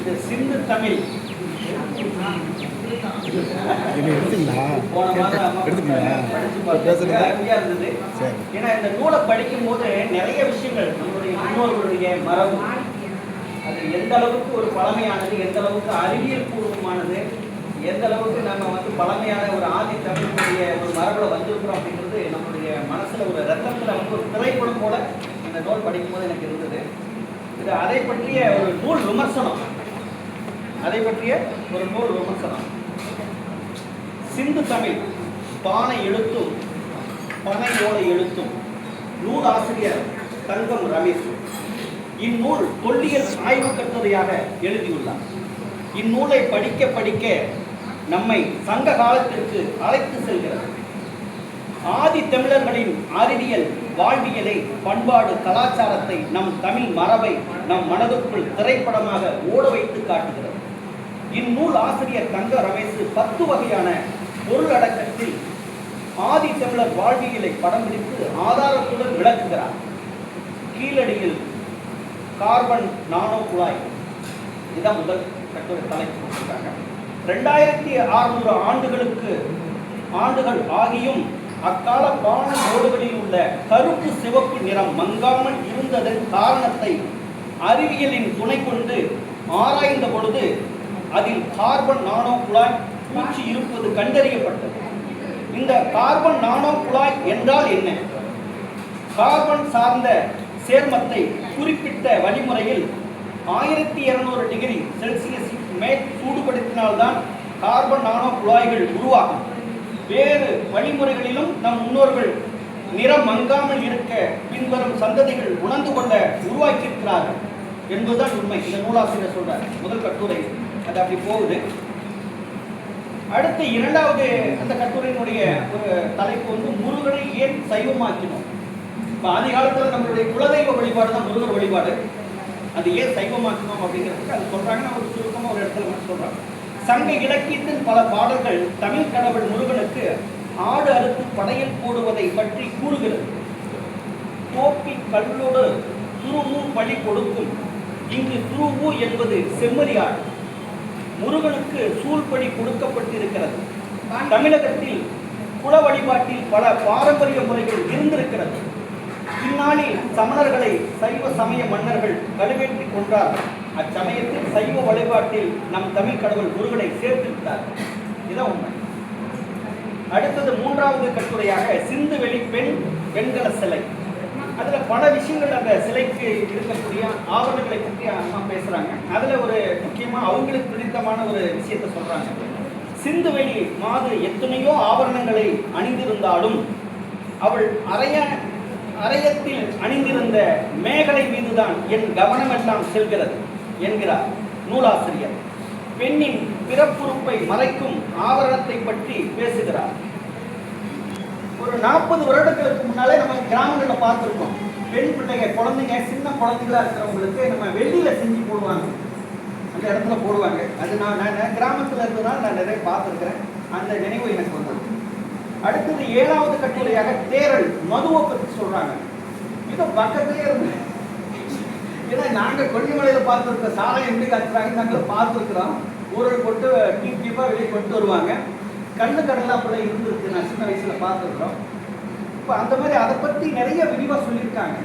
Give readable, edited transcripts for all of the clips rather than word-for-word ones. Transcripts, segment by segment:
இது சிந்து தமிழ் அருமையா இருந்தது. ஏன்னா இந்த நூலை படிக்கும் போது நிறைய விஷயங்கள் நம்மளுடைய முன்னோர்களுடைய மரபு அது எந்த அளவுக்கு ஒரு பழமையானது, எந்த அளவுக்கு அறிவியல் பூர்வமானது, எந்த அளவுக்கு நம்ம பழமையான ஒரு ஆதி தமிழுடைய ஒரு மரபுல வந்திருக்கிறோம் அப்படிங்கிறது நம்மளுடைய மனசுல ஒரு ரத்தத்துல ஒரு திரைப்படம் போல இந்த நூல் படிக்கும் போது எனக்கு இருந்தது. இது அதை பற்றிய ஒரு நூல் விமர்சனம், அதை பற்றிய ஒரு நூல் விமர்சனம். சிந்து தமிழ் பானை எழுத்தும் பனையோட எழுத்தும். நூல் ஆசிரியர் தங்கம் ரமேஷ். இந்நூல் தொல்லியல் ஆய்வு கட்டுரையாக எழுதியுள்ளார். இந்நூலை படிக்க படிக்க நம்மை சங்க காலத்திற்கு அழைத்து செல்கிறது. ஆதி தமிழர்களின் அறிவியல், வாழ்வியலை, பண்பாடு, கலாச்சாரத்தை, நம் தமிழ் மரபை நம் மனதுக்குள் திரைப்படமாக ஓட வைத்து காட்டுகிறது. இந்நூல் ஆசிரியர் தங்க ரமேஷ் 10 வகையான பொருளடக்கத்தில் ஆதி தமிழர் வாழ்வியலை படம் பிடித்து ஆதாரத்துடன் விளக்குகிறார். கீழடியில் கார்பன் நானோ குழாய், இதுதான் முதல் கட்டுரை தலைப்பு கொடுத்திருக்காங்க. 2600 ஆண்டுகள் ஆகியும் அக்கால பான ஓடுகளில் உள்ள கருப்பு சிவப்பு நிறம் மங்காமல் இருந்ததன் காரணத்தை அறிவியலின் துணை கொண்டு ஆராய்ந்த பொழுது அதில் கார்பன் நானோ குழாய் பூச்சி இருப்பது கண்டறியப்பட்டது. இந்த கார்பன் நானோ குழாய் என்றால் என்ன? கார்பன் சார்ந்த சேர்மத்தை குறிப்பிட்ட வழிமுறையில் 1200 டிகிரி செல்சியஸ் மேல் சூடுபடுத்தினால்தான் கார்பன் நானோ குழாய்கள் உருவாகும். வேறு வழிமுறைகளிலும் நம் முன்னோர்கள் நிறம் மங்காமல் இருக்க பின்வரும் சந்ததிகள் உணர்ந்து கொள்ள உருவாக்கியிருக்கிறார்கள் என்பதுதான் உண்மை. இந்த நூலாசிரியர் சொல்றார் முதல் கட்டுரை. அது அப்படி போகுது. அடுத்து இரண்டாவது அந்த கட்டுரையினுடைய ஒரு தலைப்பு முருகனை ஏன் சைவமாக்கினோம். இப்போ ஆதி காலத்தில் நம்மளுடைய குலதெய்வ வழிபாடு தான் முருகர் வழிபாடு. அது ஏன் சைவமாக்கணும் அப்படிங்கிறதுக்கு அது சொல்றாங்கன்னா ஒரு சுருக்கமாக ஒரு இடத்துல மட்டும் சொல்றாங்க. சங்க இலக்கியத்தின் பல பாடல்கள் தமிழ் கடவுள் முருகனுக்கு ஆடு அறுத்து படையல் போடுவதை பற்றி கூறுகிறது. தோப்பி கல்லோடு துருவு பலி கொடுக்கும். இங்கு துருவு என்பது செம்மறியாடு. முருகனுக்கு சூழ்படி கொடுக்கப்பட்டிருக்கிறது. தமிழகத்தில் குல வழிபாட்டில் பல பாரம்பரிய முறைகள் இருந்திருக்கிறது. பின்னாளில் சமணர்களை சைவ சமய மன்னர்கள் கடுவேற்றி கொண்டார்கள். அச்சமயத்தில் சைவ வழிபாட்டில் நம் தமிழ் கடவுள் முருகனை சேர்த்திருக்கிறார். இதுதான் உண்மை. அடுத்தது மூன்றாவது கட்டுரையாக சிந்துவெளி பெண்கள சிலை. அதுல பல விஷயங்கள் அந்த சிலைக்கு இருக்கக்கூடிய ஆவணங்களை பற்றி அம்மா பேசுறாங்க. அதுல ஒரு முக்கியமா அவங்களுக்கு பிடித்தமான ஒரு விஷயத்த சொல்றாங்க. சிந்துவெளி மாது எத்தனையோ ஆபரணங்களை அணிந்திருந்தாலும் அவள் அரையத்தில் அணிந்திருந்த மேகலை மீதுதான் என் கவனமெல்லாம் செல்கிறது என்கிறார் நூலாசிரியர். பெண்ணின் பிறப்புறுப்பை மறைக்கும் ஆபரணத்தை பற்றி பேசுகிறார். ஒரு 40 வருடங்களுக்கு முன்னாலே நம்ம கிராமங்களில் பார்த்துருக்கோம். பெண் பிள்ளைங்க, குழந்தைங்க, சின்ன குழந்தைங்களா இருக்கிறவங்களுக்கு நம்ம வெள்ளியில செஞ்சு போடுவாங்க, அந்த இடத்துல போடுவாங்க. அது நான் கிராமத்தில் இருந்ததுனால நான் நிறைய பார்த்துருக்கிறேன். அந்த நினைவு எனக்கு வந்தது. அடுத்தது 7வது கட்டுரையாக தேரல் மதுவை பற்றி சொல்றாங்க. இது பக்கத்திலே இருந்து, ஏன்னா நாங்கள் கொல்லிமலையில் பார்த்துருக்கோம். சாலை எப்படி காட்டுறாங்க நாங்கள் பார்த்துருக்குறோம். ஊழல் போட்டு டீப்பாக வெளியே கொண்டு வருவாங்க. கண்ணு கடலாம் அப்படி இருந்திருக்கு. நான் சின்ன வயசுல பார்த்துருக்குறோம். இப்போ அந்த மாதிரி அதை பற்றி நிறைய விரிவாக சொல்லியிருக்காங்க.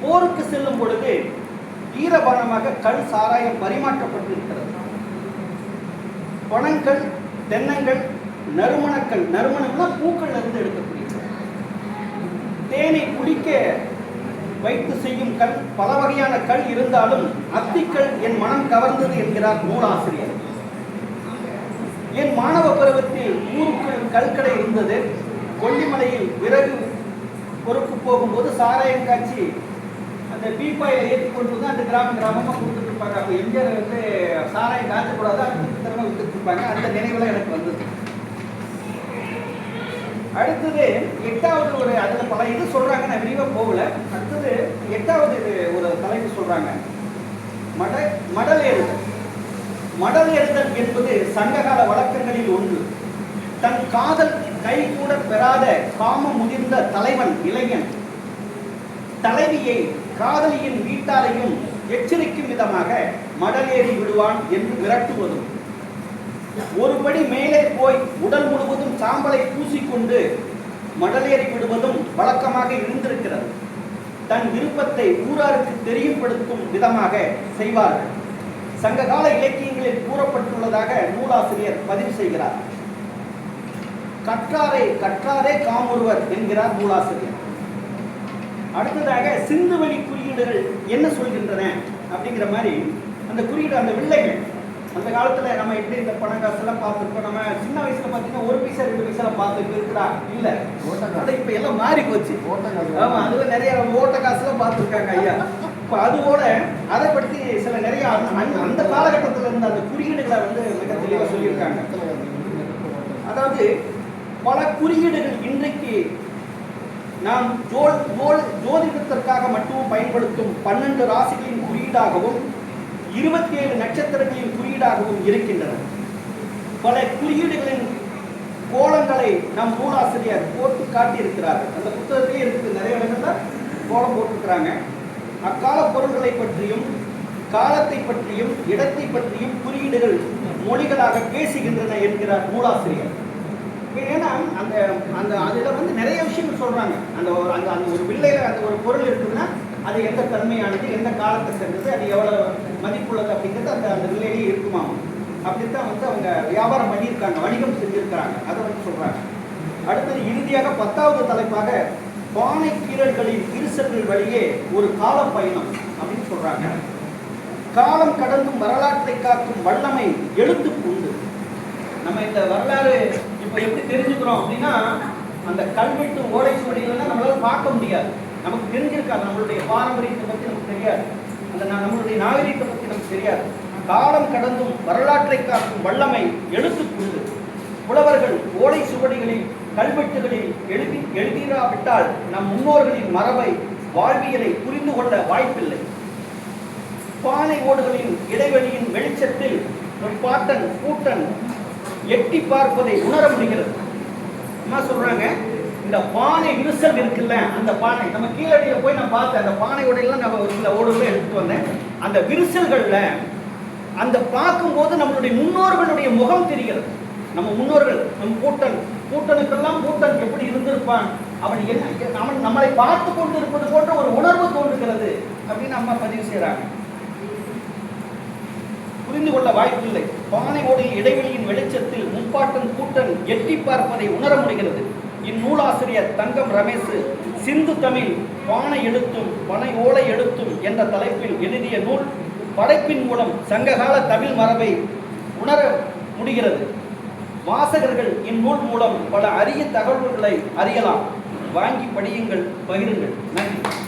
போருக்கு செல்லும் பொழுது ஈரபானமாக கல் சாராயம் பரிமாற்றப்பட்டிருக்கிறது. பணங்கள், தென்னங்கள், நறுமணங்கள், நறுமணம்லாம் பூக்கள் இருந்து எடுக்கக்கூடியது. தேனை குடிக்க வைத்து செய்யும் கல், பல வகையான கல் இருந்தாலும் அத்திக்கல் என் மனம் கவர்ந்தது என்கிறார் நூலாசிரியர். என் மாணவ பருவத்தில் ஊருக்குள் கல்கடை இருந்தது. கொல்லிமலையில் விறகு பொறுப்பு போகும்போது சாராயம் காய்ச்சி அந்த பீப்பாயை ஏற்றி கொண்டு வந்து அந்த கிராமமாக கொடுத்துட்டு இருப்பாங்க. அப்போ எம்ஜிஆர் சாராயம் காய்ச்சக்கூடாது, அடுத்த திறமை விட்டுட்டு இருப்பாங்க. அந்த நினைவுலாம் எனக்கு வந்தது. அடுத்தது 8வது ஒரு அதில் பல இது சொல்றாங்க, நான் விரிவாக போகல. அடுத்தது 8வது இது ஒரு தலைப்பு சொல்றாங்க, மடல் ஏறுதல். மடல் ஏறுதல் என்பது சங்ககால வழக்கங்களில் ஒன்று. தன் காதல் கை கூட பெறாத காமம் முதிர்ந்த தலைவன் இளைஞன் தலைவியை, காதலியின் வீட்டாரையும் எச்சரிக்கும் விதமாக மடலேறி விடுவான் என்று விரட்டுவதும், ஒருபடி மேலே போய் உடல் முழுவதும் சாம்பலை பூசிக்கொண்டு மடலேறி விடுவதும் வழக்கமாக இருந்திருக்கிறது. தன் விருப்பத்தை ஊராருக்கு தெரியப்படுத்தும் விதமாக செய்வார்கள். சங்ககால இலக்கியங்களில் கூறப்பட்டுள்ளதாக நூலாசிரியர் பதிவு செய்கிறார். கற்றாரே கற்றாரே காமொருவர் என்கிறார் நூலாசிரியர். அடுத்ததாக சிந்துவெளி குறியீடுகள் என்ன சொல்கின்றன அப்படிங்கிற மாதிரி அந்த குறியீடு, அந்த வில்லைகள் அந்த காலத்துல நம்ம எப்படி இந்த பணக்காசு எல்லாம் பார்த்துருக்கோம். நம்ம சின்ன வயசுல பார்த்தீங்கன்னா 1 பைசா 2 பைசா பார்த்துட்டு இருக்குடா இல்ல, இப்ப எல்லாம் மாறி போச்சு. ஆமா, அதுல நிறைய ஓட்ட காசு எல்லாம் பார்த்துருக்காங்க ஐயா. இப்ப அதுபோல அதை பற்றி சில நிறைய அந்த காலகட்டத்தில் இருந்த அந்த குறியீடுகளை வந்து மிக தெளிவாக சொல்லியிருக்காங்க. அதாவது பல குறியீடுகள் இன்றைக்கு நாம் ஜோதிடத்திற்காக மட்டும் பயன்படுத்தும் 12 ராசிகளின் குறியீடாகவும் 27 நட்சத்திரங்களின் குறியீடாகவும் இருக்கின்றன. பல குறியீடுகளின் கோலங்களை நம் நூலாசிரியர் போட்டு காட்டியிருக்கிறார். அந்த புத்தகத்திலே இருக்குது, நிறைய இடங்கள்ல கோலம் போட்டிருக்கிறாங்க. அக்கால பொருள்களை பற்றியும் காலத்தை பற்றியும் இடத்தை பற்றியும் குறியீடுகள் மொழிகளாக பேசுகின்றன என்கிறார் நூலாசிரியர். ஏன்னா அந்த அந்த அதில் வந்து நிறைய விஷயங்கள் சொல்றாங்க. அந்த அந்த ஒரு வில்லையில அந்த ஒரு பொருள் இருக்குன்னா அது எந்த தன்மையானது, எந்த காலத்தை சேர்ந்தது, அது எவ்வளவு மதிப்புள்ளது அப்படிங்கிறது அந்த அந்த வில்லையிலேயே இருக்குமா. அப்படித்தான் வந்து அவங்க வியாபாரம் பண்ணியிருக்காங்க, வணிகம் செஞ்சிருக்கிறாங்க. அதை வந்து சொல்றாங்க. அடுத்தது இறுதியாக 10வது தலைப்பாக பானை கீரல்களின் விரிசல்கள் வழியே ஒரு கால பயணம் அப்படின்னு சொல்றாங்க. காலம் கடந்தும் வரலாற்றை காக்கும் வல்லமை எழுத்துக்கு உண்டு. நம்ம இந்த வரலாறு இப்ப எப்படி தெரிஞ்சுக்கிறோம் அப்படின்னா, அந்த கல்வெட்டு ஓலை சுவடிகள்லாம் நம்மளால பார்க்க முடியாது, நமக்கு தெரிஞ்சிருக்காது. நம்மளுடைய பாரம்பரியத்தை பற்றி நமக்கு தெரியாது, அந்த நம்மளுடைய நாகரீகத்தை பற்றி நமக்கு தெரியாது. காலம் கடந்தும் வரலாற்றை காக்கும் வல்லமை எழுத்துக்குண்டு. புலவர்கள் ஓலை சுவடிகளில் கல்வெட்டுகளில் எழுதிராவிட்டால் நம் முன்னோர்களின் மரபை வாழ்வியலை புரிந்து கொள்ள வாய்ப்பில்லை. பானை ஓடுகளின் இடைவெளியின் வெளிச்சத்தில் பாட்டன் கூட்டன் எட்டி பார்ப்பதை உணர முடிகிறது. என்ன சொல்றாங்க, இந்த பானை விரிசல் இருக்குல்ல, அந்த பானை நம்ம கீழடியில போய் நான் பார்த்தேன். அந்த பானை ஓடையெல்லாம் நம்ம ஒரு சில ஓடுகளை எடுத்துட்டு வந்தேன். அந்த விரிசல்கள்ல அந்த பார்க்கும்போது நம்மளுடைய முன்னோர்களுடைய முகம் தெரிகிறது. நம்ம முன்னோர்கள், நம் கூட்டனுக்கெல்லாம் கூட்டன் எப்படி இருந்திருப்பான், அவன் நம்மளை பார்த்து கொண்டு இருப்பது போன்ற ஒரு உணர்வு தோன்றுகிறது அப்படின்னு அம்மா பதிவு செய்யறாங்க. புரிந்து கொள்ள வாய்ப்பில்லை. பானை ஓடில் இடைவெளியின் வெளிச்சத்தில் முப்பாட்டன் கூட்டன் எட்டி பார்ப்பதை உணர முடிகிறது. இந்நூலாசிரியர் தங்கம் ரமேஷ் சிந்து தமிழ் பானை எழுத்தும் பனை ஓலை எழுத்தும் என்ற தலைப்பில் எழுதிய நூல் படைப்பின் மூலம் சங்ககால தமிழ் மரபை உணர முடிகிறது. வாசகர்கள் இந்நூல் மூலம் பல அரிய தகவல்களை அறியலாம். வாங்கி படியுங்கள், பகிருங்கள். நன்றி.